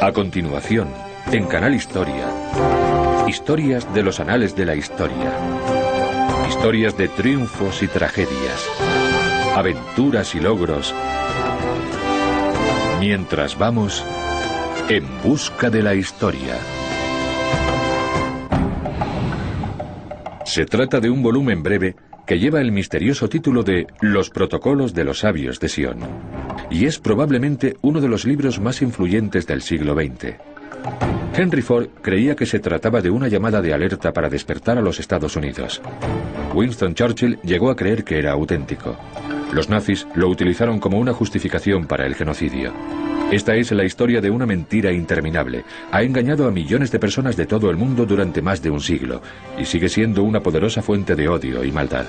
A continuación, en Canal Historia, historias de los anales de la historia. Historias de triunfos y tragedias, aventuras y logros, mientras vamos en busca de la historia. Se trata de un volumen breve que lleva el misterioso título de Los Protocolos de los Sabios de Sion, y es probablemente uno de los libros más influyentes del siglo XX. Henry Ford creía que se trataba de una llamada de alerta para despertar a los Estados Unidos. Winston Churchill llegó a creer que era auténtico. Los nazis lo utilizaron como una justificación para el genocidio. Esta es la historia de una mentira interminable. Ha engañado a millones de personas de todo el mundo durante más de un siglo, y sigue siendo una poderosa fuente de odio y maldad.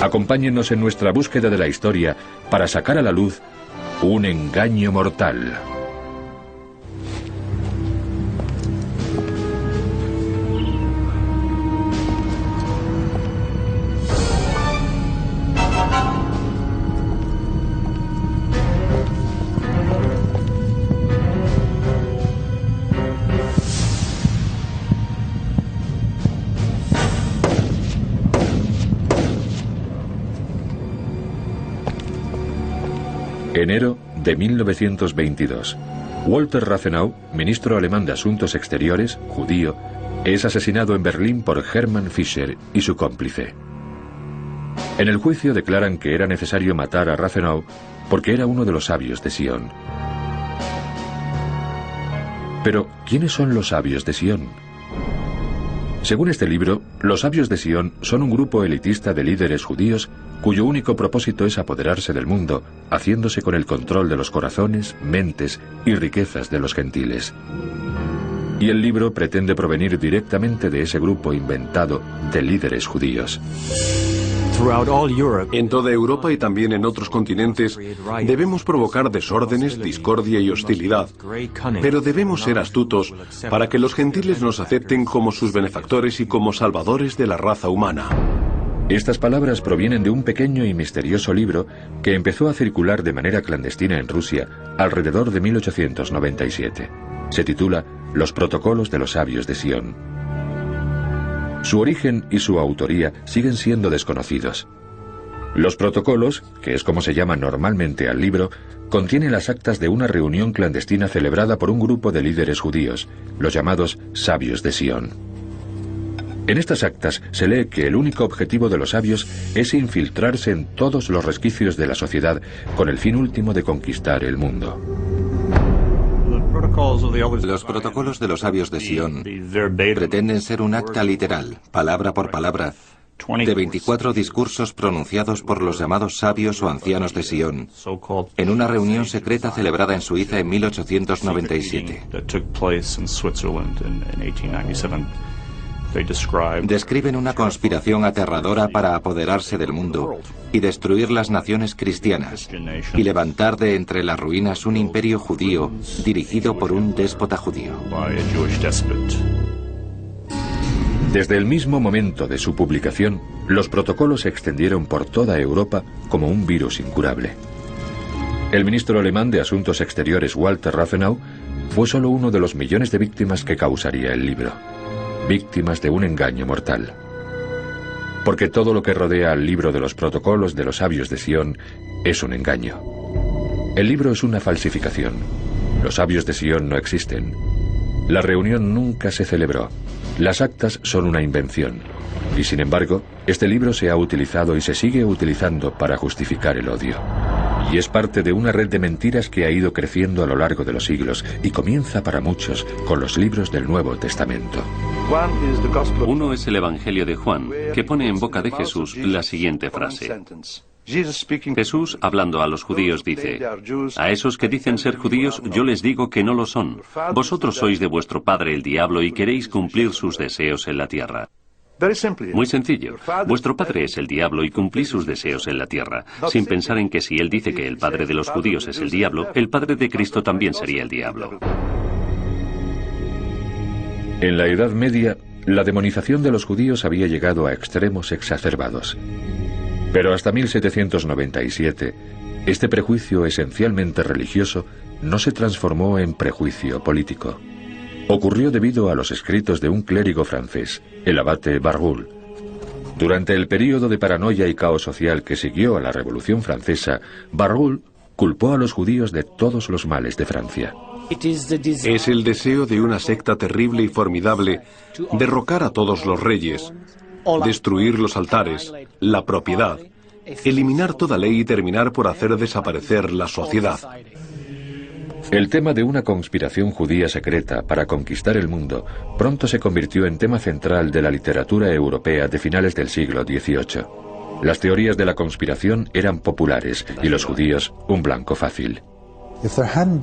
Acompáñennos en nuestra búsqueda de la historia para sacar a la luz un engaño mortal. Enero de 1922. Walter Rathenau, ministro alemán de Asuntos Exteriores, judío, es asesinado en Berlín por Hermann Fischer y su cómplice. En el juicio declaran que era necesario matar a Rathenau porque era uno de los sabios de Sion. Pero, ¿quiénes son los sabios de Sion? Según este libro, los sabios de Sion son un grupo elitista de líderes judíos cuyo único propósito es apoderarse del mundo, haciéndose con el control de los corazones, mentes y riquezas de los gentiles. Y el libro pretende provenir directamente de ese grupo inventado de líderes judíos. En toda Europa y también en otros continentes debemos provocar desórdenes, discordia y hostilidad, pero debemos ser astutos para que los gentiles nos acepten como sus benefactores y como salvadores de la raza humana. Estas palabras provienen de un pequeño y misterioso libro que empezó a circular de manera clandestina en Rusia alrededor de 1897. Se titula Los Protocolos de los Sabios de Sion. Su origen y su autoría siguen siendo desconocidos. Los protocolos, que es como se llama normalmente al libro, contienen las actas de una reunión clandestina celebrada por un grupo de líderes judíos, los llamados Sabios de Sion. En estas actas se lee que el único objetivo de los sabios es infiltrarse en todos los resquicios de la sociedad con el fin último de conquistar el mundo. Los protocolos de los sabios de Sion pretenden ser un acta literal, palabra por palabra, de 24 discursos pronunciados por los llamados sabios o ancianos de Sion, en una reunión secreta celebrada en Suiza en 1897. Describen una conspiración aterradora para apoderarse del mundo y destruir las naciones cristianas y levantar de entre las ruinas un imperio judío dirigido por un déspota judío. Desde el mismo momento de su publicación, los protocolos se extendieron por toda Europa como un virus incurable. El ministro alemán de Asuntos Exteriores Walter Rathenau fue solo uno de los millones de víctimas que causaría el libro. Víctimas de un engaño mortal. Porque todo lo que rodea al libro de los protocolos de los sabios de Sion es un engaño. El libro es una falsificación. Los sabios de Sion no existen. La reunión nunca se celebró. Las actas son una invención. Y sin embargo, este libro se ha utilizado y se sigue utilizando para justificar el odio. Y es parte de una red de mentiras que ha ido creciendo a lo largo de los siglos y comienza para muchos con los libros del Nuevo Testamento. Uno es el Evangelio de Juan, que pone en boca de Jesús la siguiente frase. Jesús, hablando a los judíos, dice: a esos que dicen ser judíos, yo les digo que no lo son. Vosotros sois de vuestro padre el diablo y queréis cumplir sus deseos en la tierra. Muy sencillo. Vuestro padre es el diablo y cumplís sus deseos en la tierra, sin pensar en que si él dice que el padre de los judíos es el diablo, el padre de Cristo también sería el diablo. En la Edad Media, la demonización de los judíos había llegado a extremos exacerbados. Pero hasta 1797, este prejuicio esencialmente religioso no se transformó en prejuicio político. Ocurrió debido a los escritos de un clérigo francés, el abate Barruel. Durante el período de paranoia y caos social que siguió a la Revolución Francesa, Barruel culpó a los judíos de todos los males de Francia. Es el deseo de una secta terrible y formidable derrocar a todos los reyes, destruir los altares, la propiedad, eliminar toda ley y terminar por hacer desaparecer la sociedad. El tema de una conspiración judía secreta para conquistar el mundo pronto se convirtió en tema central de la literatura europea de finales del siglo XVIII. Las teorías de la conspiración eran populares y los judíos un blanco fácil.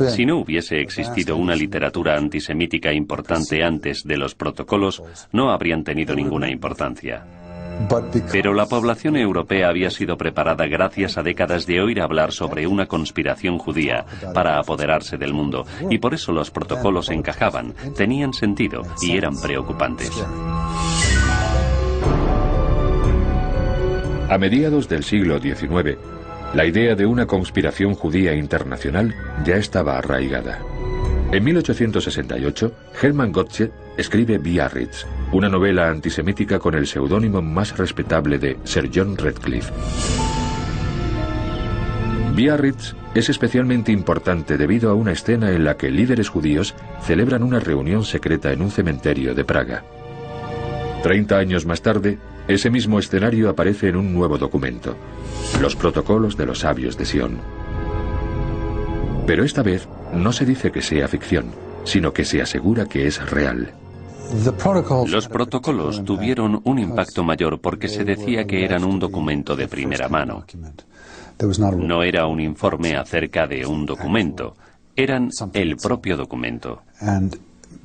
Si no hubiese existido una literatura antisemítica importante antes de los protocolos, no habrían tenido ninguna importancia. Pero la población europea había sido preparada gracias a décadas de oír hablar sobre una conspiración judía para apoderarse del mundo, y por eso los protocolos encajaban, tenían sentido y eran preocupantes. A mediados del siglo XIX, la idea de una conspiración judía internacional ya estaba arraigada. En 1868, Hermann Gottsched escribe Biarritz, una novela antisemítica con el seudónimo más respetable de Sir John Radcliffe. Biarritz es especialmente importante debido a una escena en la que líderes judíos celebran una reunión secreta en un cementerio de Praga. 30 años más tarde, ese mismo escenario aparece en un nuevo documento, los protocolos de los sabios de Sion. Pero esta vez no se dice que sea ficción, sino que se asegura que es real. Los protocolos tuvieron un impacto mayor porque se decía que eran un documento de primera mano. No era un informe acerca de un documento, eran el propio documento.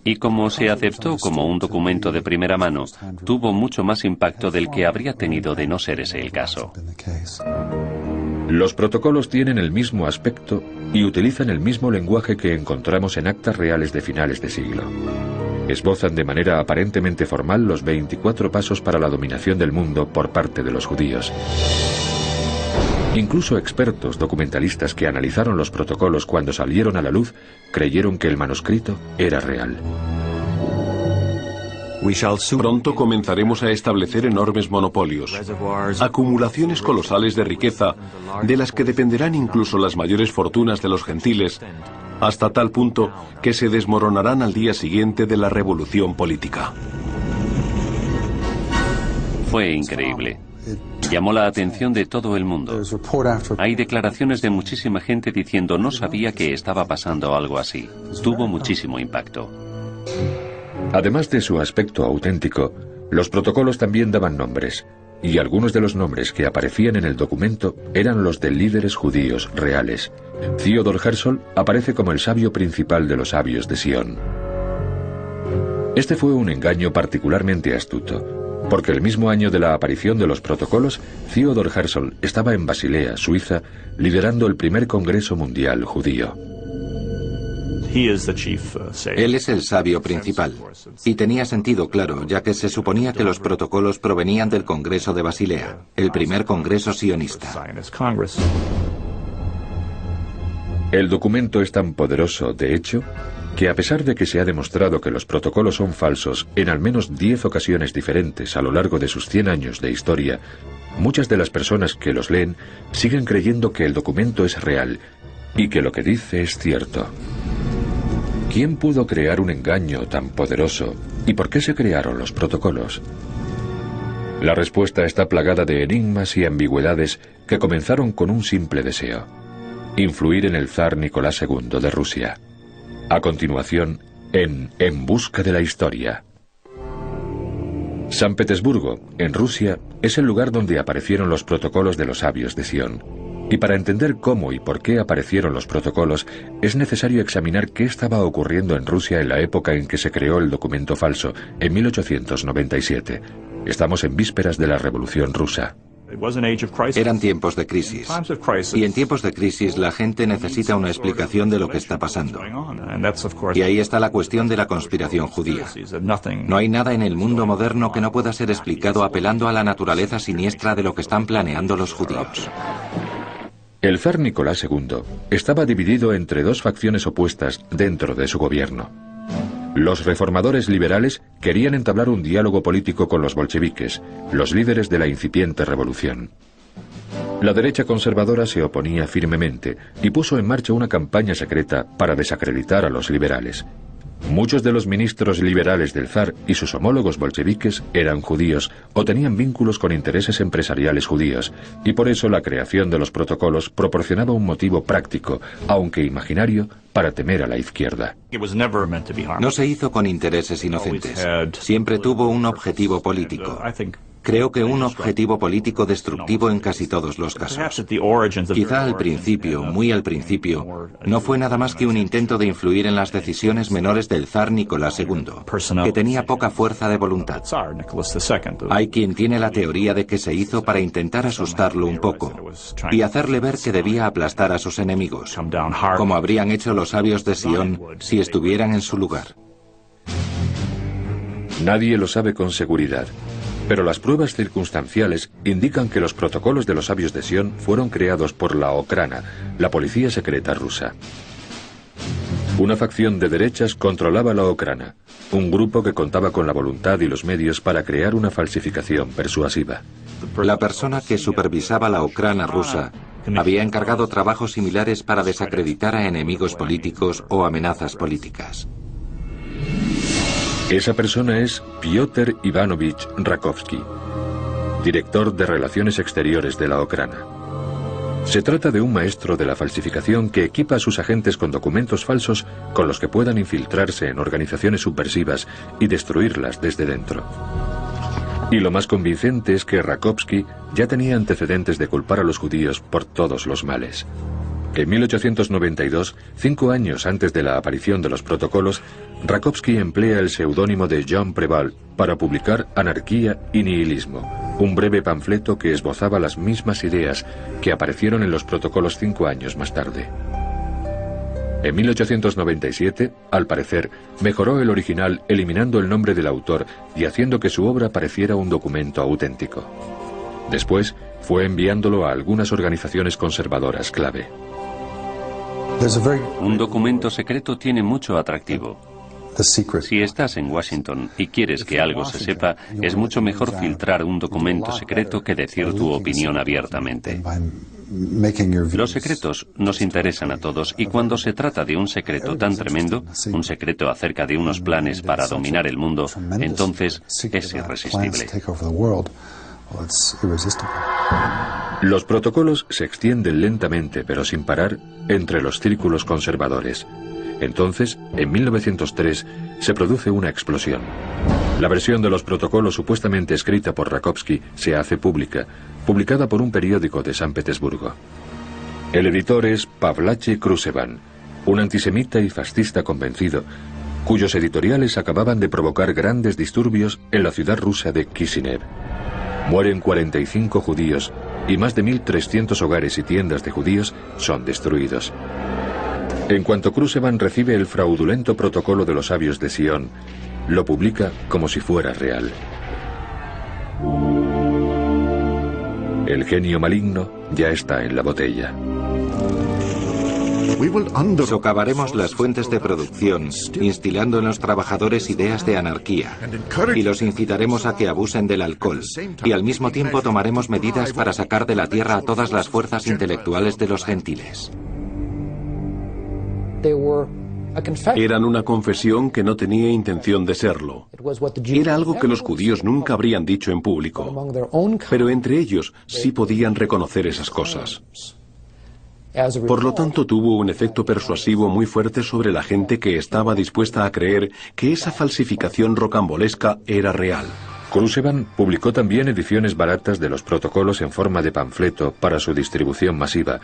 Y como se aceptó como un documento de primera mano, tuvo mucho más impacto del que habría tenido de no ser ese el caso. Los protocolos tienen el mismo aspecto y utilizan el mismo lenguaje que encontramos en actas reales de finales de siglo. Esbozan de manera aparentemente formal los 24 pasos para la dominación del mundo por parte de los judíos. Incluso expertos documentalistas que analizaron los protocolos cuando salieron a la luz creyeron que el manuscrito era real. Pronto comenzaremos a establecer enormes monopolios, acumulaciones colosales de riqueza, de las que dependerán incluso las mayores fortunas de los gentiles, hasta tal punto que se desmoronarán al día siguiente de la revolución política. Fue increíble. Llamó la atención de todo el mundo. Hay declaraciones de muchísima gente diciendo no sabía que estaba pasando algo así. Tuvo muchísimo impacto. Además de su aspecto auténtico, los protocolos también daban nombres, y algunos de los nombres que aparecían en el documento eran los de líderes judíos reales. Theodor Herzl aparece como el sabio principal de los sabios de Sion. Este fue un engaño particularmente astuto, porque el mismo año de la aparición de los protocolos, Theodor Herzl estaba en Basilea, Suiza, liderando el primer Congreso Mundial Judío. Él es el sabio principal, y tenía sentido claro, ya que se suponía que los protocolos provenían del Congreso de Basilea, el primer congreso sionista. El documento es tan poderoso, de hecho, que a pesar de que se ha demostrado que los protocolos son falsos en al menos 10 ocasiones diferentes a lo largo de sus 100 años de historia, muchas de las personas que los leen siguen creyendo que el documento es real y que lo que dice es cierto. ¿Quién pudo crear un engaño tan poderoso y por qué se crearon los protocolos? La respuesta está plagada de enigmas y ambigüedades que comenzaron con un simple deseo: influir en el zar Nicolás II de Rusia. A continuación, En busca de la historia. San Petersburgo, en Rusia, es el lugar donde aparecieron los protocolos de los sabios de Sion. Y para entender cómo y por qué aparecieron los protocolos, es necesario examinar qué estaba ocurriendo en Rusia en la época en que se creó el documento falso, en 1897. Estamos en vísperas de la Revolución Rusa. Eran tiempos de crisis. Y en tiempos de crisis la gente necesita una explicación de lo que está pasando. Y ahí está la cuestión de la conspiración judía. No hay nada en el mundo moderno que no pueda ser explicado apelando a la naturaleza siniestra de lo que están planeando los judíos. El zar Nicolás II estaba dividido entre dos facciones opuestas dentro de su gobierno. Los reformadores liberales querían entablar un diálogo político con los bolcheviques, los líderes de la incipiente revolución. La derecha conservadora se oponía firmemente y puso en marcha una campaña secreta para desacreditar a los liberales. Muchos de los ministros liberales del zar y sus homólogos bolcheviques eran judíos o tenían vínculos con intereses empresariales judíos, y por eso la creación de los protocolos proporcionaba un motivo práctico, aunque imaginario, para temer a la izquierda. No se hizo con intereses inocentes. Siempre tuvo un objetivo político. Creo que un objetivo político destructivo en casi todos los casos. Quizá al principio, muy al principio, no fue nada más que un intento de influir en las decisiones menores del zar Nicolás II, que tenía poca fuerza de voluntad. Hay quien tiene la teoría de que se hizo para intentar asustarlo un poco y hacerle ver que debía aplastar a sus enemigos, como habrían hecho los sabios de Sion si estuvieran en su lugar. Nadie lo sabe con seguridad, pero las pruebas circunstanciales indican que los protocolos de los sabios de Sion fueron creados por la Okrana, la policía secreta rusa. Una facción de derechas controlaba la Okrana, un grupo que contaba con la voluntad y los medios para crear una falsificación persuasiva. La persona que supervisaba la Okrana rusa había encargado trabajos similares para desacreditar a enemigos políticos o amenazas políticas. Esa persona es Piotr Ivanovich Rakovsky, director de Relaciones Exteriores de la Okrana. Se trata de un maestro de la falsificación que equipa a sus agentes con documentos falsos con los que puedan infiltrarse en organizaciones subversivas y destruirlas desde dentro. Y lo más convincente es que Rakovsky ya tenía antecedentes de culpar a los judíos por todos los males. En 1892, 5 años antes de la aparición de los protocolos, Rakovsky emplea el seudónimo de Jean Préval para publicar Anarquía y Nihilismo, un breve panfleto que esbozaba las mismas ideas que aparecieron en los protocolos 5 años más tarde. En 1897, al parecer, mejoró el original eliminando el nombre del autor y haciendo que su obra pareciera un documento auténtico. Después, fue enviándolo a algunas organizaciones conservadoras clave. Un documento secreto tiene mucho atractivo. Si estás en Washington y quieres que algo se sepa, es mucho mejor filtrar un documento secreto que decir tu opinión abiertamente. Los secretos nos interesan a todos y cuando se trata de un secreto tan tremendo, un secreto acerca de unos planes para dominar el mundo, entonces es irresistible. Los protocolos se extienden lentamente, pero sin parar, entre los círculos conservadores. Entonces, en 1903, se produce una explosión. La versión de los protocolos supuestamente escrita por Rakovsky se hace pública, publicada por un periódico de San Petersburgo. El editor es Pavlache Krusevan, un antisemita y fascista convencido, cuyos editoriales acababan de provocar grandes disturbios en la ciudad rusa de Kishinev. Mueren 45 judíos y más de 1.300 hogares y tiendas de judíos son destruidos. En cuanto Krusevan recibe el fraudulento protocolo de los sabios de Sion, lo publica como si fuera real. El genio maligno ya está en la botella. Socavaremos las fuentes de producción, instilando en los trabajadores ideas de anarquía, y los incitaremos a que abusen del alcohol, y al mismo tiempo tomaremos medidas para sacar de la tierra a todas las fuerzas intelectuales de los gentiles. Eran una confesión que no tenía intención de serlo. Era algo que los judíos nunca habrían dicho en público, pero entre ellos sí podían reconocer esas cosas. Por lo tanto, tuvo un efecto persuasivo muy fuerte sobre la gente que estaba dispuesta a creer que esa falsificación rocambolesca era real. Krusevan publicó también ediciones baratas de los protocolos en forma de panfleto para su distribución masiva,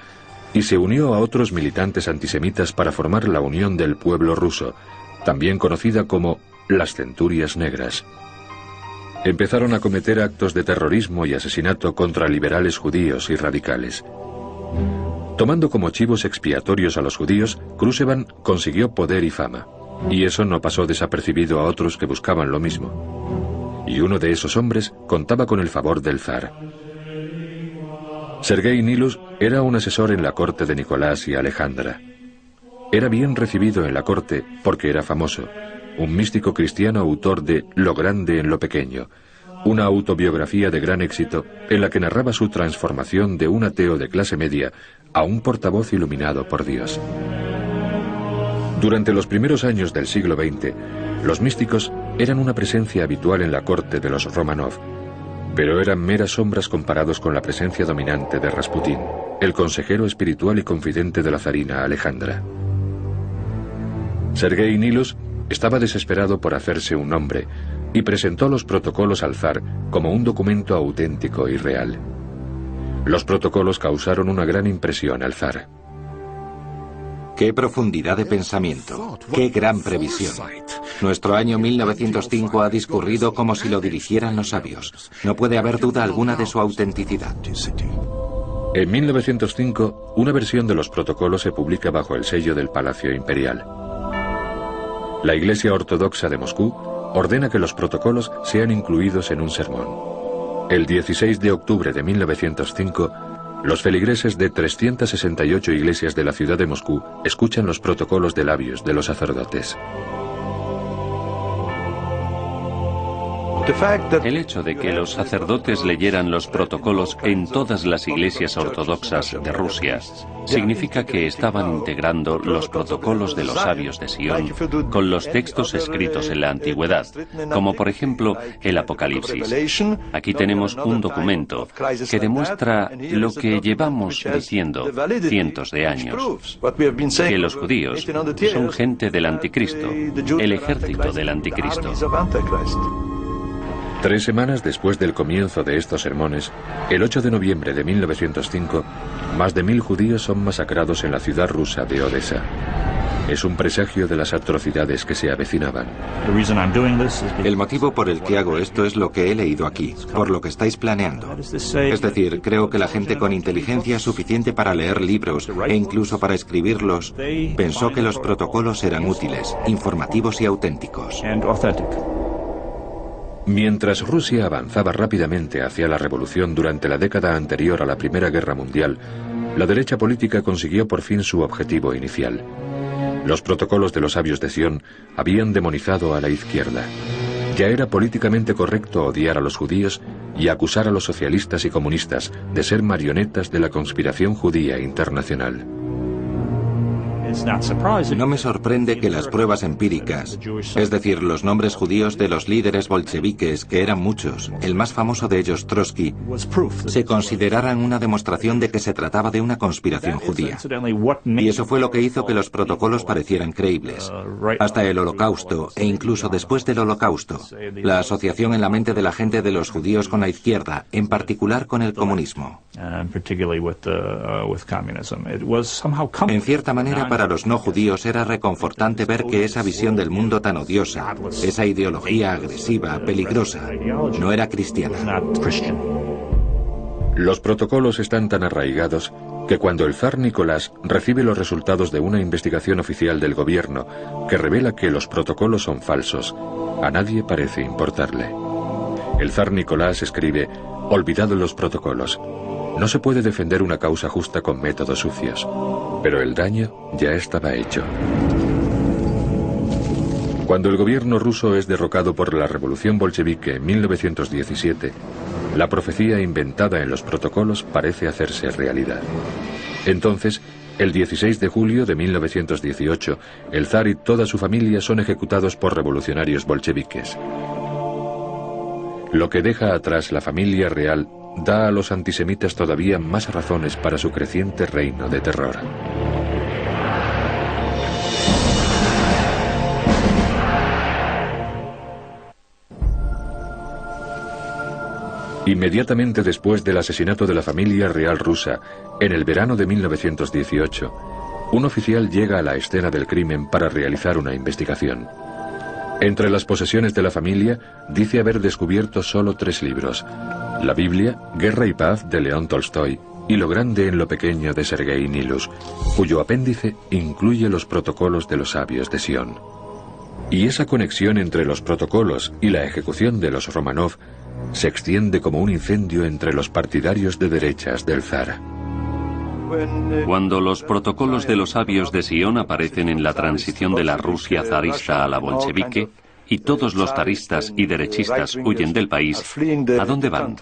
y se unió a otros militantes antisemitas para formar la Unión del Pueblo Ruso, también conocida como las Centurias Negras. Empezaron a cometer actos de terrorismo y asesinato contra liberales judíos y radicales. Tomando como chivos expiatorios a los judíos, Krusevan consiguió poder y fama, y eso no pasó desapercibido a otros que buscaban lo mismo. Y uno de esos hombres contaba con el favor del zar. Sergei Nilus era un asesor en la corte de Nicolás y Alejandra. Era bien recibido en la corte porque era famoso, un místico cristiano autor de Lo grande en lo pequeño, una autobiografía de gran éxito en la que narraba su transformación de un ateo de clase media a un portavoz iluminado por Dios. Durante los primeros años del siglo XX, los místicos eran una presencia habitual en la corte de los Romanov, pero eran meras sombras comparados con la presencia dominante de Rasputín, el consejero espiritual y confidente de la zarina Alejandra. Sergei Nilus estaba desesperado por hacerse un nombre y presentó los protocolos al zar como un documento auténtico y real. Los protocolos causaron una gran impresión al zar. ¡Qué profundidad de pensamiento! ¡Qué gran previsión! Nuestro año 1905 ha discurrido como si lo dirigieran los sabios. No puede haber duda alguna de su autenticidad. En 1905, una versión de los protocolos se publica bajo el sello del Palacio Imperial. La Iglesia Ortodoxa de Moscú ordena que los protocolos sean incluidos en un sermón. El 16 de octubre de 1905, los feligreses de 368 iglesias de la ciudad de Moscú escuchan los protocolos de labios de los sacerdotes. El hecho de que los sacerdotes leyeran los protocolos en todas las iglesias ortodoxas de Rusia significa que estaban integrando los protocolos de los sabios de Sion con los textos escritos en la antigüedad, como por ejemplo el Apocalipsis. Aquí tenemos un documento que demuestra lo que llevamos diciendo cientos de años, que los judíos son gente del anticristo, el ejército del anticristo. 3 semanas después del comienzo de estos sermones, el 8 de noviembre de 1905, más de 1000 judíos son masacrados en la ciudad rusa de Odessa. Es un presagio de las atrocidades que se avecinaban. El motivo por el que hago esto es lo que he leído aquí, por lo que estáis planeando. Es decir, creo que la gente con inteligencia suficiente para leer libros e incluso para escribirlos pensó que los protocolos eran útiles, informativos y auténticos. Mientras Rusia avanzaba rápidamente hacia la revolución durante la década anterior a la Primera Guerra Mundial, la derecha política consiguió por fin su objetivo inicial. Los protocolos de los sabios de Sion habían demonizado a la izquierda. Ya era políticamente correcto odiar a los judíos y acusar a los socialistas y comunistas de ser marionetas de la conspiración judía internacional. No me sorprende que las pruebas empíricas, es decir, los nombres judíos de los líderes bolcheviques, que eran muchos, el más famoso de ellos, Trotsky, se consideraran una demostración de que se trataba de una conspiración judía. Y eso fue lo que hizo que los protocolos parecieran creíbles. Hasta el Holocausto, e incluso después del Holocausto, la asociación en la mente de la gente de los judíos con la izquierda, en particular con el comunismo. En cierta manera, para los no judíos era reconfortante ver que esa visión del mundo tan odiosa, esa ideología agresiva, peligrosa, no era cristiana. Los protocolos están tan arraigados que cuando el zar Nicolás recibe los resultados de una investigación oficial del gobierno que revela que los protocolos son falsos, a nadie parece importarle. El zar Nicolás escribe: "Olvidad los protocolos. No se puede defender una causa justa con métodos sucios". Pero el daño ya estaba hecho. Cuando el gobierno ruso es derrocado por la revolución bolchevique en 1917, la profecía inventada en los protocolos parece hacerse realidad. Entonces, el 16 de julio de 1918, el zar y toda su familia son ejecutados por revolucionarios bolcheviques. Lo que deja atrás la familia real da a los antisemitas todavía más razones para su creciente reino de terror. Inmediatamente después del asesinato de la familia real rusa, en el verano de 1918, un oficial llega a la escena del crimen para realizar una investigación. Entre las posesiones de la familia, dice haber descubierto solo 3 libros: la Biblia, Guerra y Paz de León Tolstoy y Lo grande en lo pequeño de Sergei Nilus, cuyo apéndice incluye los protocolos de los sabios de Sion. Y esa conexión entre los protocolos y la ejecución de los Romanov se extiende como un incendio entre los partidarios de derechas del zar. Cuando los protocolos de los sabios de Sion aparecen en la transición de la Rusia zarista a la bolchevique, y todos los zaristas y derechistas huyen del país, ¿a dónde van?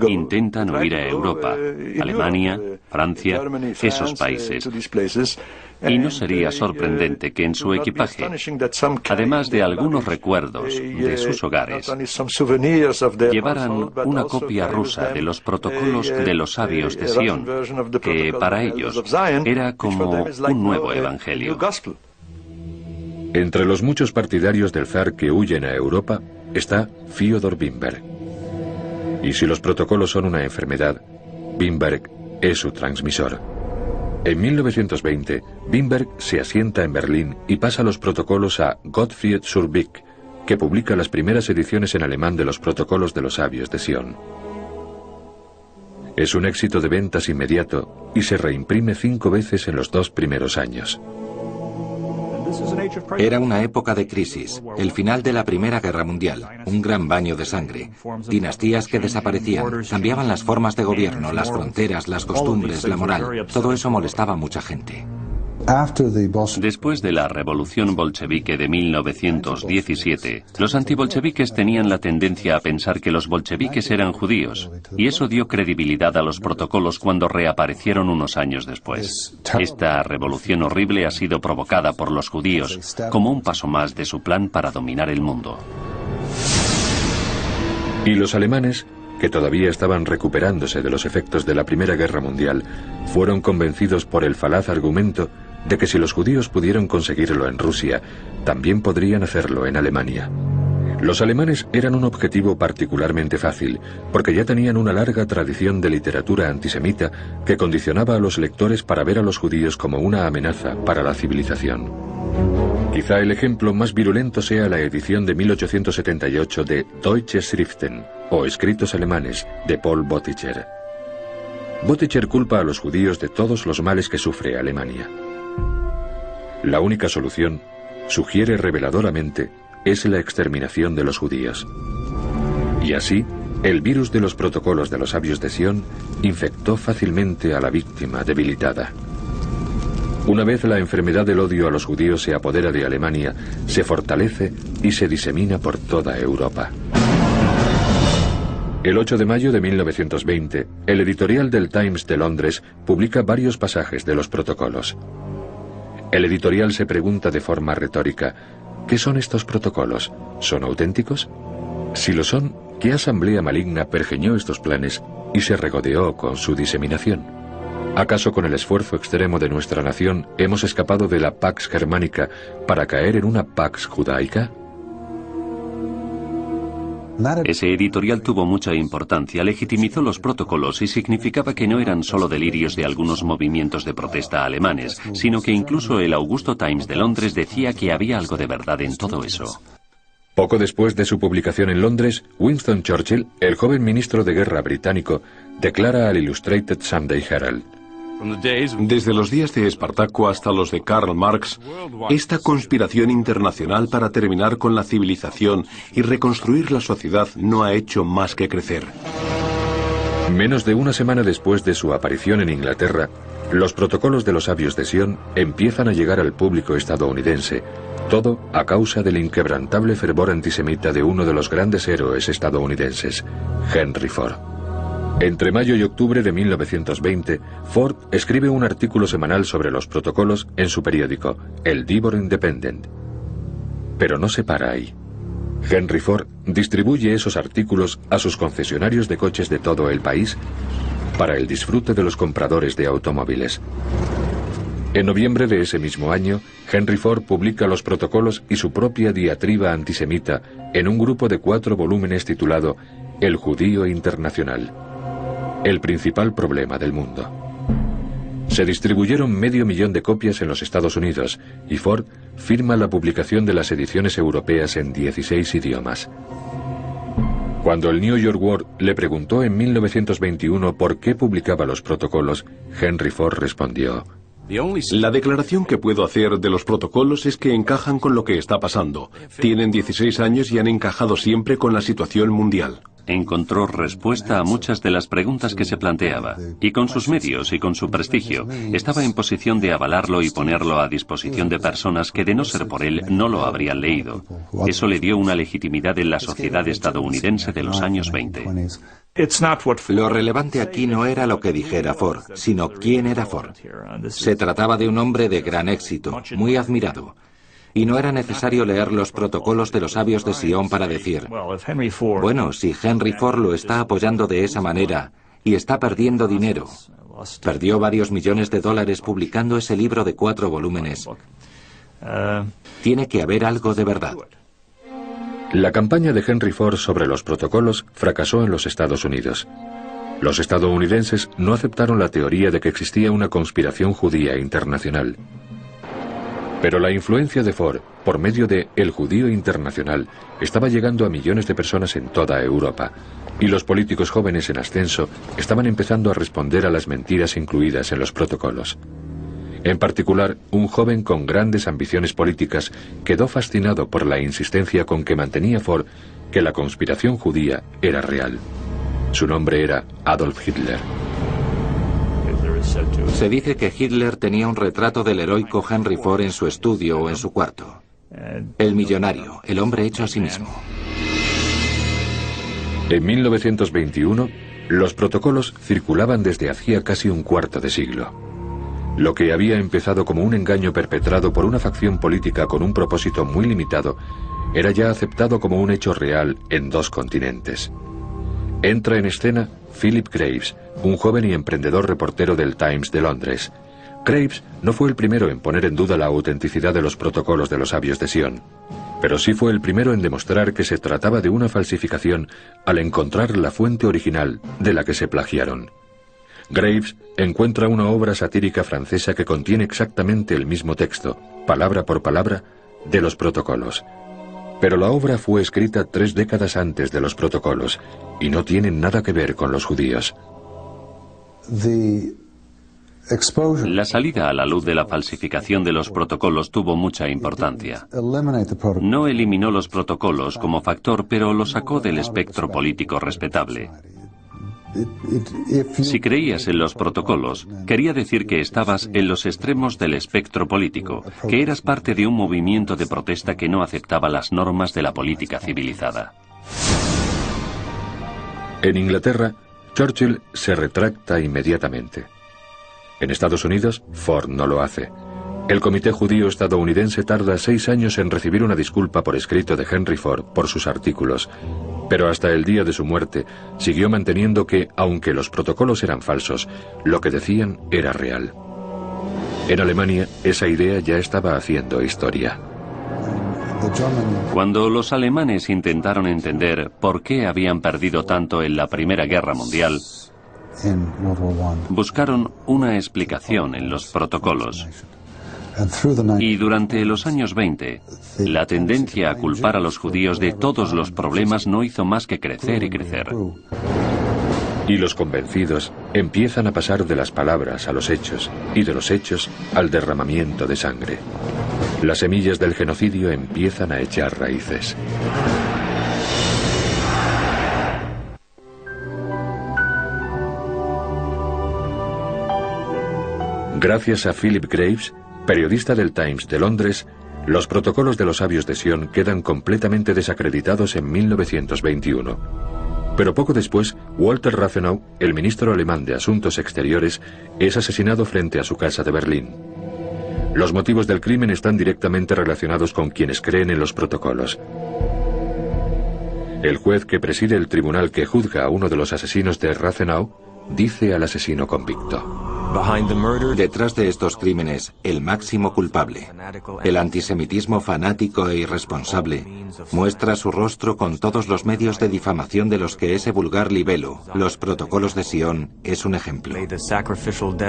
Intentan huir a Europa, Alemania, Francia, esos países. Y no sería sorprendente que en su equipaje, además de algunos recuerdos de sus hogares, llevaran una copia rusa de los protocolos de los sabios de Sion, que para ellos era como un nuevo evangelio. Entre los muchos partidarios del zar que huyen a Europa está Fyodor Bimberg. Y si los protocolos son una enfermedad, Bimberg es su transmisor. En 1920, Bimberg se asienta en Berlín y pasa los protocolos a Gottfried Surbeck, que publica las primeras ediciones en alemán de los protocolos de los sabios de Sion. Es un éxito de ventas inmediato y se reimprime 5 veces en los 2 primeros años. Era una época de crisis, el final de la Primera Guerra Mundial, un gran baño de sangre, dinastías que desaparecían, cambiaban las formas de gobierno, las fronteras, las costumbres, la moral. Todo eso molestaba a mucha gente. Después de la revolución bolchevique de 1917, los antibolcheviques tenían la tendencia a pensar que los bolcheviques eran judíos, y eso dio credibilidad a los protocolos cuando reaparecieron unos años después. Esta revolución horrible ha sido provocada por los judíos como un paso más de su plan para dominar el mundo. Y los alemanes, que todavía estaban recuperándose de los efectos de la Primera Guerra Mundial, fueron convencidos por el falaz argumento de que si los judíos pudieron conseguirlo en Rusia, también podrían hacerlo en Alemania. Los alemanes eran un objetivo particularmente fácil, porque ya tenían una larga tradición de literatura antisemita que condicionaba a los lectores para ver a los judíos como una amenaza para la civilización. Quizá el ejemplo más virulento sea la edición de 1878 de Deutsche Schriften, o Escritos Alemanes, de Paul Botticher. Botticher culpa a los judíos de todos los males que sufre Alemania. La única solución, sugiere reveladoramente, es la exterminación de los judíos. Y así, el virus de los protocolos de los sabios de Sion infectó fácilmente a la víctima debilitada. Una vez la enfermedad del odio a los judíos se apodera de Alemania, se fortalece y se disemina por toda Europa. El 8 de mayo de 1920, el editorial del Times de Londres publica varios pasajes de los protocolos. El editorial se pregunta de forma retórica, ¿qué son estos protocolos? ¿Son auténticos? Si lo son, ¿qué asamblea maligna pergeñó estos planes y se regodeó con su diseminación? ¿Acaso con el esfuerzo extremo de nuestra nación hemos escapado de la Pax Germánica para caer en una Pax Judaica? Ese editorial tuvo mucha importancia, legitimizó los protocolos y significaba que no eran solo delirios de algunos movimientos de protesta alemanes, sino que incluso el Augusto Times de Londres decía que había algo de verdad en todo eso. Poco después de su publicación en Londres, Winston Churchill, el joven ministro de guerra británico, declara al Illustrated Sunday Herald: Desde los días de Espartaco hasta los de Karl Marx, esta conspiración internacional para terminar con la civilización y reconstruir la sociedad no ha hecho más que crecer. Menos de una semana después de su aparición en Inglaterra, los protocolos de los sabios de Sion empiezan a llegar al público estadounidense, todo a causa del inquebrantable fervor antisemita de uno de los grandes héroes estadounidenses, Henry Ford. Entre mayo y octubre de 1920, Ford escribe un artículo semanal sobre los protocolos en su periódico, el Devon Independent. Pero no se para ahí. Henry Ford distribuye esos artículos a sus concesionarios de coches de todo el país para el disfrute de los compradores de automóviles. En noviembre de ese mismo año, Henry Ford publica los protocolos y su propia diatriba antisemita en un grupo de 4 volúmenes titulado El Judío Internacional. El principal problema del mundo. Se distribuyeron 500.000 de copias en los Estados Unidos y Ford firma la publicación de las ediciones europeas en 16 idiomas. Cuando el New York World le preguntó en 1921 por qué publicaba los protocolos, Henry Ford respondió: La declaración que puedo hacer de los protocolos es que encajan con lo que está pasando. Tienen 16 años y han encajado siempre con la situación mundial. Encontró respuesta a muchas de las preguntas que se planteaba, y con sus medios y con su prestigio, estaba en posición de avalarlo y ponerlo a disposición de personas que de no ser por él no lo habrían leído. Eso le dio una legitimidad en la sociedad estadounidense de los años 20. Lo relevante aquí no era lo que dijera Ford, sino quién era Ford. Se trataba de un hombre de gran éxito, muy admirado. Y no era necesario leer los protocolos de los sabios de Sion para decir, bueno, si Henry Ford lo está apoyando de esa manera y está perdiendo dinero, perdió varios millones de dólares publicando ese libro de 4 volúmenes, tiene que haber algo de verdad. La campaña de Henry Ford sobre los protocolos fracasó en los Estados Unidos. Los estadounidenses no aceptaron la teoría de que existía una conspiración judía internacional. Pero la influencia de Ford, por medio de El Judío Internacional, estaba llegando a millones de personas en toda Europa, y los políticos jóvenes en ascenso estaban empezando a responder a las mentiras incluidas en los protocolos. En particular, un joven con grandes ambiciones políticas quedó fascinado por la insistencia con que mantenía Ford que la conspiración judía era real. Su nombre era Adolf Hitler. Se dice que Hitler tenía un retrato del heroico Henry Ford en su estudio o en su cuarto. El millonario, el hombre hecho a sí mismo. En 1921, los protocolos circulaban desde hacía casi un cuarto de siglo. Lo que había empezado como un engaño perpetrado por una facción política con un propósito muy limitado, era ya aceptado como un hecho real en 2 continentes. Entra en escena Philip Graves, un joven y emprendedor reportero del Times de Londres. Graves no fue el primero en poner en duda la autenticidad de los protocolos de los sabios de Sion, pero sí fue el primero en demostrar que se trataba de una falsificación al encontrar la fuente original de la que se plagiaron. Graves encuentra una obra satírica francesa que contiene exactamente el mismo texto, palabra por palabra, de los protocolos. Pero la obra fue escrita 3 décadas antes de los protocolos y no tiene nada que ver con los judíos. La salida a la luz de la falsificación de los protocolos tuvo mucha importancia. No eliminó los protocolos como factor, pero lo sacó del espectro político respetable. Si creías en los protocolos, quería decir que estabas en los extremos del espectro político, que eras parte de un movimiento de protesta que no aceptaba las normas de la política civilizada. En Inglaterra, Churchill se retracta inmediatamente. En Estados Unidos, Ford no lo hace. El Comité Judío estadounidense tarda 6 años en recibir una disculpa por escrito de Henry Ford por sus artículos, pero hasta el día de su muerte siguió manteniendo que, aunque los protocolos eran falsos, lo que decían era real. En Alemania, esa idea ya estaba haciendo historia. Cuando los alemanes intentaron entender por qué habían perdido tanto en la Primera Guerra Mundial, buscaron una explicación en los protocolos. Y durante los años 20, la tendencia a culpar a los judíos de todos los problemas no hizo más que crecer y crecer. Y los convencidos empiezan a pasar de las palabras a los hechos, y de los hechos al derramamiento de sangre. Las semillas del genocidio empiezan a echar raíces. Gracias a Philip Graves, periodista del Times de Londres, los protocolos de los sabios de Sion quedan completamente desacreditados en 1921. Pero poco después, Walter Rathenau, el ministro alemán de Asuntos Exteriores, es asesinado frente a su casa de Berlín. Los motivos del crimen están directamente relacionados con quienes creen en los protocolos. El juez que preside el tribunal que juzga a uno de los asesinos de Rathenau dice al asesino convicto: detrás de estos crímenes, el máximo culpable, el antisemitismo fanático e irresponsable, muestra su rostro con todos los medios de difamación de los que ese vulgar libelo, los protocolos de Sion, es un ejemplo.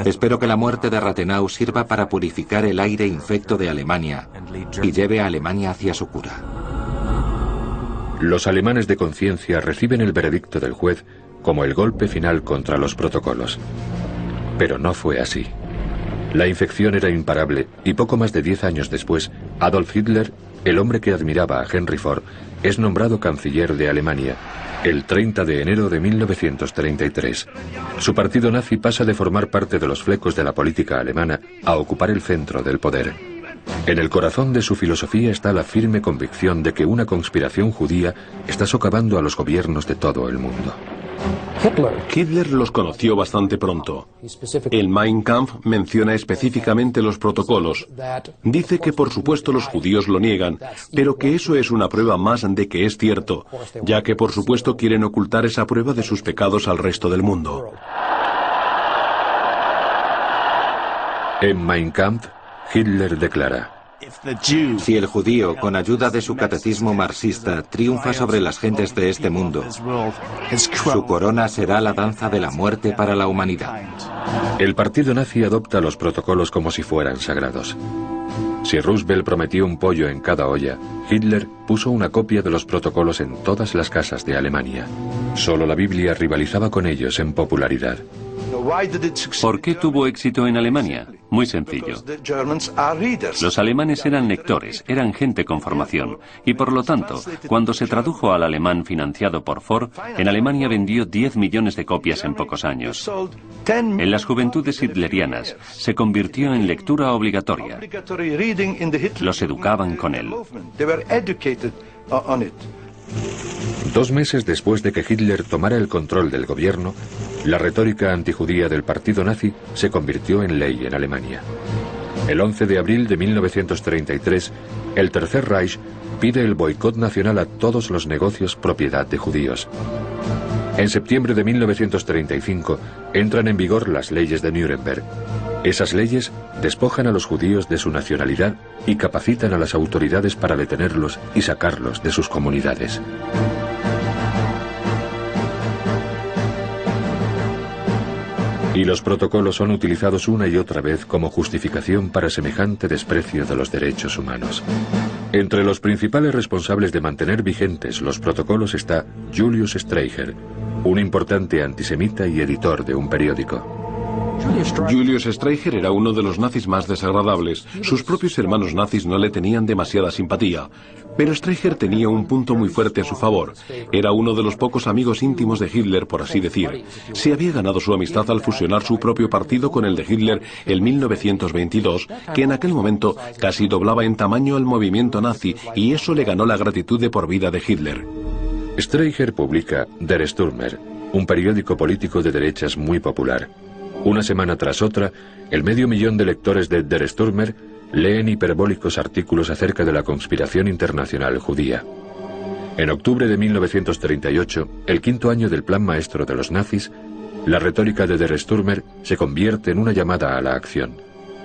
Espero que la muerte de Rathenau sirva para purificar el aire infecto de Alemania y lleve a Alemania hacia su cura. Los alemanes de conciencia reciben el veredicto del juez como el golpe final contra los protocolos. Pero no fue así. La infección era imparable y poco más de 10 años después, Adolf Hitler, el hombre que admiraba a Henry Ford, es nombrado canciller de Alemania, el 30 de enero de 1933. Su partido nazi pasa de formar parte de los flecos de la política alemana a ocupar el centro del poder. En el corazón de su filosofía está la firme convicción de que una conspiración judía está socavando a los gobiernos de todo el mundo. Hitler los conoció bastante pronto. El Mein Kampf menciona específicamente los protocolos. Dice que por supuesto los judíos lo niegan, pero que eso es una prueba más de que es cierto, ya que por supuesto quieren ocultar esa prueba de sus pecados al resto del mundo. En Mein Kampf, Hitler declara: si el judío, con ayuda de su catecismo marxista, triunfa sobre las gentes de este mundo, su corona será la danza de la muerte para la humanidad. El partido nazi adopta los protocolos como si fueran sagrados. Si Roosevelt prometió un pollo en cada olla, Hitler puso una copia de los protocolos en todas las casas de Alemania. Solo la Biblia rivalizaba con ellos en popularidad. ¿Por qué tuvo éxito en Alemania? Muy sencillo. Los alemanes eran lectores, eran gente con formación, y por lo tanto, cuando se tradujo al alemán financiado por Ford, en Alemania vendió 10 millones de copias en pocos años. En las juventudes hitlerianas se convirtió en lectura obligatoria. Los educaban con él. 2 meses después de que Hitler tomara el control del gobierno, la retórica antijudía del partido nazi se convirtió en ley en Alemania. El 11 de abril de 1933, el Tercer Reich pide el boicot nacional a todos los negocios propiedad de judíos. En septiembre de 1935 entran en vigor las leyes de Nuremberg. Esas leyes despojan a los judíos de su nacionalidad y capacitan a las autoridades para detenerlos y sacarlos de sus comunidades. Y los protocolos son utilizados una y otra vez como justificación para semejante desprecio de los derechos humanos. Entre los principales responsables de mantener vigentes los protocolos está Julius Streicher, un importante antisemita y editor de un periódico. Julius Streicher era uno de los nazis más desagradables. Sus propios hermanos nazis no le tenían demasiada simpatía. Pero Streicher tenía un punto muy fuerte a su favor. Era uno de los pocos amigos íntimos de Hitler, por así decir. Se había ganado su amistad al fusionar su propio partido con el de Hitler en 1922, que en aquel momento casi doblaba en tamaño al movimiento nazi, y eso le ganó la gratitud de por vida de Hitler. Streicher publica Der Stürmer, un periódico político de derechas muy popular. Una semana tras otra, el 500.000 de lectores de Der Stürmer leen hiperbólicos artículos acerca de la conspiración internacional judía. En octubre de 1938, el 5º año del plan maestro de los nazis, la retórica de Der Stürmer se convierte en una llamada a la acción.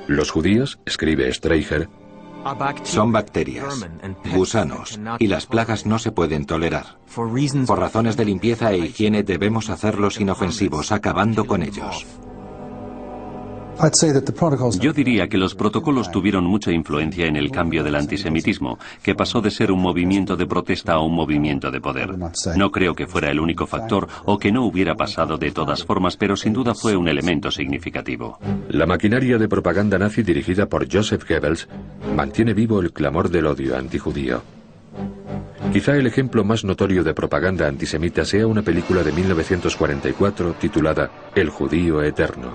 Los judíos, escribe Streicher, son bacterias, gusanos, y las plagas no se pueden tolerar. Por razones de limpieza e higiene debemos hacerlos inofensivos, acabando con ellos. Yo diría que los protocolos tuvieron mucha influencia en el cambio del antisemitismo, que pasó de ser un movimiento de protesta a un movimiento de poder. No creo que fuera el único factor o que no hubiera pasado de todas formas, pero sin duda fue un elemento significativo. La maquinaria de propaganda nazi dirigida por Joseph Goebbels mantiene vivo el clamor del odio antijudío. Quizá el ejemplo más notorio de propaganda antisemita sea una película de 1944 titulada El judío eterno.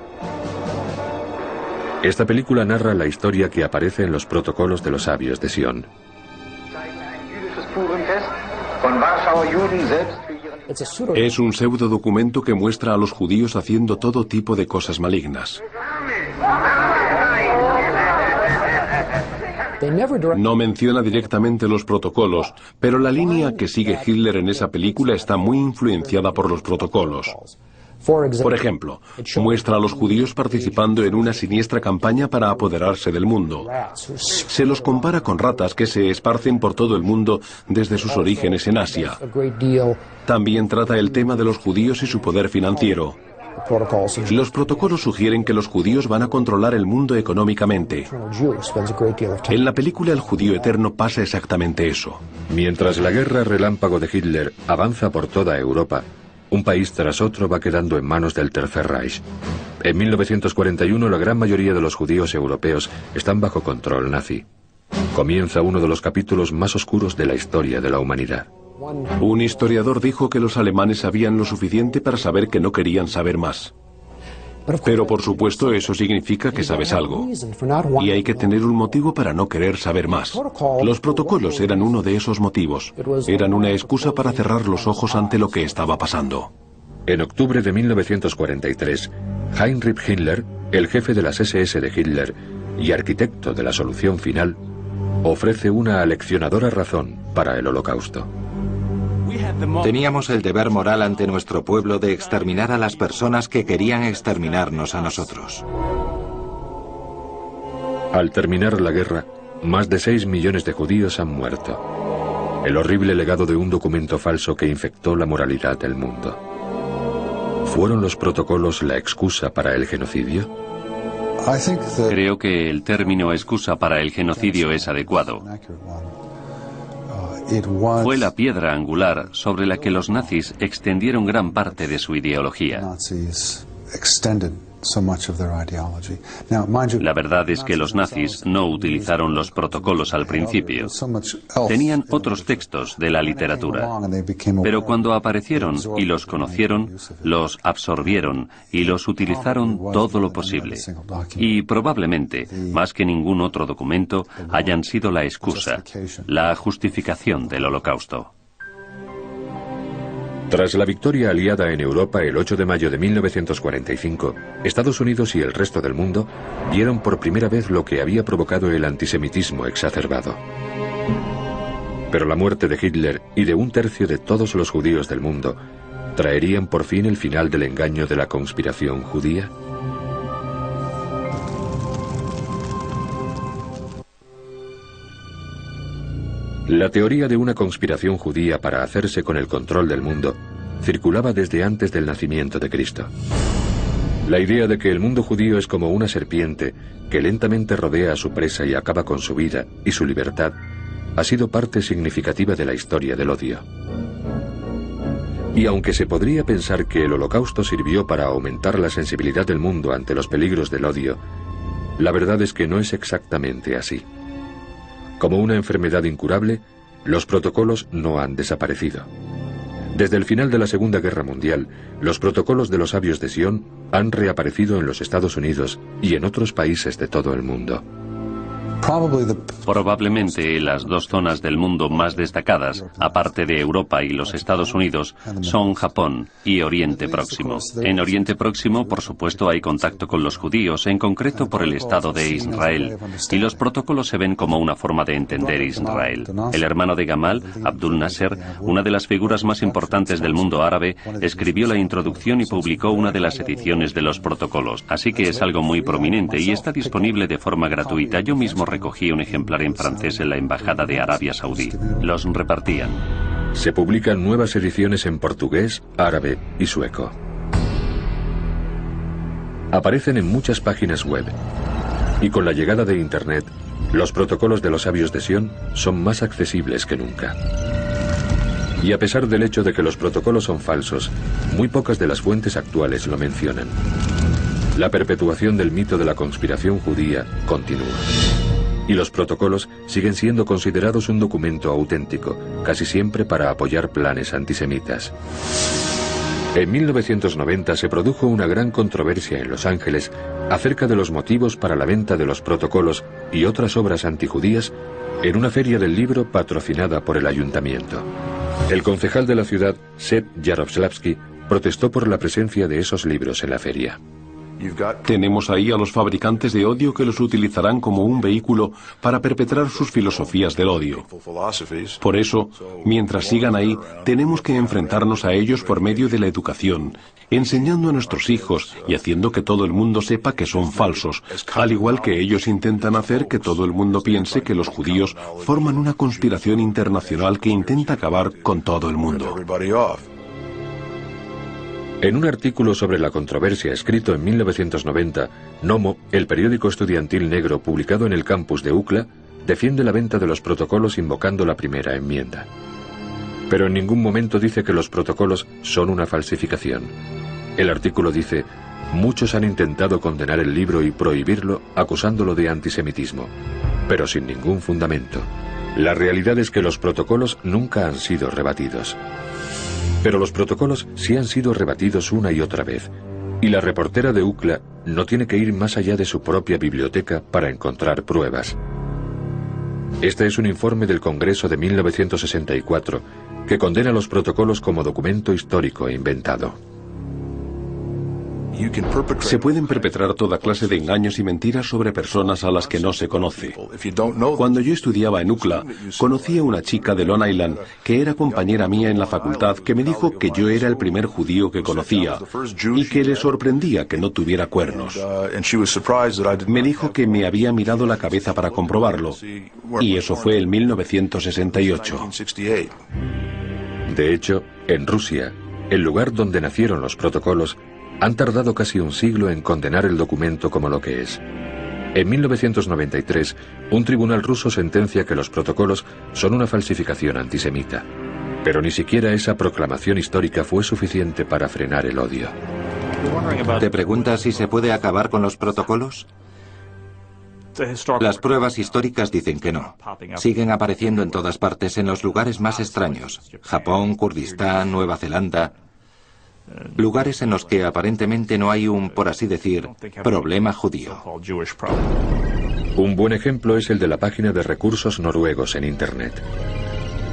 Esta película narra la historia que aparece en los protocolos de los sabios de Sion. Es un pseudo documento que muestra a los judíos haciendo todo tipo de cosas malignas. No menciona directamente los protocolos, pero la línea que sigue Hitler en esa película está muy influenciada por los protocolos. Por ejemplo, muestra a los judíos participando en una siniestra campaña para apoderarse del mundo. Se los compara con ratas que se esparcen por todo el mundo desde sus orígenes en Asia. También trata el tema de los judíos y su poder financiero. Los protocolos sugieren que los judíos van a controlar el mundo económicamente. En la película El judío eterno pasa exactamente eso. Mientras la guerra relámpago de Hitler avanza por toda Europa, un país tras otro va quedando en manos del Tercer Reich. En 1941 la gran mayoría de los judíos europeos están bajo control nazi. Comienza uno de los capítulos más oscuros de la historia de la humanidad. Un historiador dijo que los alemanes sabían lo suficiente para saber que no querían saber más. Pero por supuesto eso significa que sabes algo. Y hay que tener un motivo para no querer saber más. Los protocolos eran uno de esos motivos. Eran una excusa para cerrar los ojos ante lo que estaba pasando. En octubre de 1943, Heinrich Himmler, el jefe de las SS de Hitler y arquitecto de la solución final, ofrece una aleccionadora razón para el Holocausto. Teníamos el deber moral ante nuestro pueblo de exterminar a las personas que querían exterminarnos a nosotros. Al terminar la guerra, más de 6 millones de judíos han muerto. El horrible legado de un documento falso que infectó la moralidad del mundo. ¿Fueron los protocolos la excusa para el genocidio? Creo que el término excusa para el genocidio es adecuado. Fue la piedra angular sobre la que los nazis extendieron gran parte de su ideología. La verdad es que los nazis no utilizaron los protocolos al principio. Tenían otros textos de la literatura. Pero cuando aparecieron y los conocieron, los absorbieron y los utilizaron todo lo posible. Y probablemente, más que ningún otro documento, hayan sido la excusa, la justificación del Holocausto. Tras la victoria aliada en Europa el 8 de mayo de 1945, Estados Unidos y el resto del mundo vieron por primera vez lo que había provocado el antisemitismo exacerbado. Pero la muerte de Hitler y de un tercio de todos los judíos del mundo traerían por fin el final del engaño de la conspiración judía. La teoría de una conspiración judía para hacerse con el control del mundo circulaba desde antes del nacimiento de Cristo. La idea de que el mundo judío es como una serpiente que lentamente rodea a su presa y acaba con su vida y su libertad ha sido parte significativa de la historia del odio. Y aunque se podría pensar que el Holocausto sirvió para aumentar la sensibilidad del mundo ante los peligros del odio, la verdad es que no es exactamente así. Como una enfermedad incurable, los protocolos no han desaparecido. Desde el final de la Segunda Guerra Mundial, los protocolos de los sabios de Sion han reaparecido en los Estados Unidos y en otros países de todo el mundo. Probablemente las dos zonas del mundo más destacadas, aparte de Europa y los Estados Unidos, son Japón y Oriente Próximo. En Oriente Próximo, por supuesto, hay contacto con los judíos, en concreto por el Estado de Israel, y los protocolos se ven como una forma de entender Israel. El hermano de Gamal, Abdul Nasser, una de las figuras más importantes del mundo árabe, escribió la introducción y publicó una de las ediciones de los protocolos, así que es algo muy prominente y está disponible de forma gratuita. Yo mismo recogí un ejemplar en francés en la Embajada de Arabia Saudí. Los repartían. Se publican nuevas ediciones en portugués, árabe y sueco. Aparecen en muchas páginas web. Y con la llegada de Internet, los protocolos de los sabios de Sion son más accesibles que nunca. Y a pesar del hecho de que los protocolos son falsos, muy pocas de las fuentes actuales lo mencionan. La perpetuación del mito de la conspiración judía continúa. Y los protocolos siguen siendo considerados un documento auténtico, casi siempre para apoyar planes antisemitas. En 1990 se produjo una gran controversia en Los Ángeles acerca de los motivos para la venta de los protocolos y otras obras antijudías en una feria del libro patrocinada por el ayuntamiento. El concejal de la ciudad, Seth Jaroslavsky, protestó por la presencia de esos libros en la feria. Tenemos ahí a los fabricantes de odio que los utilizarán como un vehículo para perpetrar sus filosofías del odio. Por eso, mientras sigan ahí, tenemos que enfrentarnos a ellos por medio de la educación, enseñando a nuestros hijos y haciendo que todo el mundo sepa que son falsos, al igual que ellos intentan hacer que todo el mundo piense que los judíos forman una conspiración internacional que intenta acabar con todo el mundo. En un artículo sobre la controversia escrito en 1990, Nomo, el periódico estudiantil negro publicado en el campus de UCLA, defiende la venta de los protocolos invocando la primera enmienda. Pero en ningún momento dice que los protocolos son una falsificación. El artículo dice: muchos han intentado condenar el libro y prohibirlo acusándolo de antisemitismo, pero sin ningún fundamento. La realidad es que los protocolos nunca han sido rebatidos. Pero los protocolos sí han sido rebatidos una y otra vez, y la reportera de UCLA no tiene que ir más allá de su propia biblioteca para encontrar pruebas. Este es un informe del Congreso de 1964 que condena los protocolos como documento histórico e inventado. Se pueden perpetrar toda clase de engaños y mentiras sobre personas a las que no se conoce. Cuando yo estudiaba en UCLA, conocí a una chica de Long Island que era compañera mía en la facultad que me dijo que yo era el primer judío que conocía y que le sorprendía que no tuviera cuernos. Me dijo que me había mirado la cabeza para comprobarlo, y eso fue en 1968. De hecho, en Rusia, el lugar donde nacieron los protocolos, han tardado casi un siglo en condenar el documento como lo que es. En 1993, un tribunal ruso sentencia que los protocolos son una falsificación antisemita. Pero ni siquiera esa proclamación histórica fue suficiente para frenar el odio. ¿Te preguntas si se puede acabar con los protocolos? Las pruebas históricas dicen que no. Siguen apareciendo en todas partes, en los lugares más extraños. Japón, Kurdistán, Nueva Zelanda. Lugares en los que aparentemente no hay un, por así decir, problema judío. Un buen ejemplo es el de la página de recursos noruegos en Internet.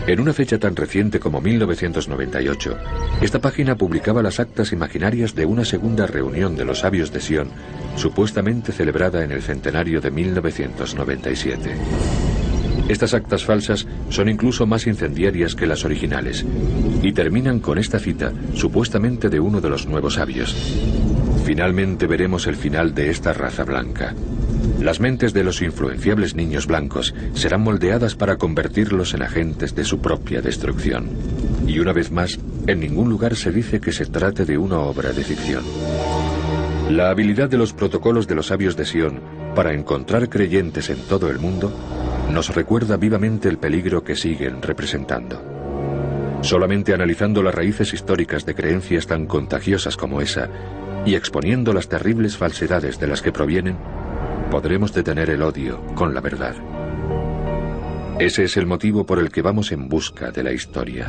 En una fecha tan reciente como 1998, esta página publicaba las actas imaginarias de una segunda reunión de los sabios de Sion, supuestamente celebrada en el centenario de 1997. Estas actas falsas son incluso más incendiarias que las originales, y terminan con esta cita, supuestamente de uno de los nuevos sabios. Finalmente veremos el final de esta raza blanca. Las mentes de los influenciables niños blancos serán moldeadas para convertirlos en agentes de su propia destrucción. Y una vez más, en ningún lugar se dice que se trate de una obra de ficción. La habilidad de los protocolos de los sabios de Sion para encontrar creyentes en todo el mundo nos recuerda vivamente el peligro que siguen representando. Solamente analizando las raíces históricas de creencias tan contagiosas como esa y exponiendo las terribles falsedades de las que provienen, podremos detener el odio con la verdad. Ese es el motivo por el que vamos en busca de la historia.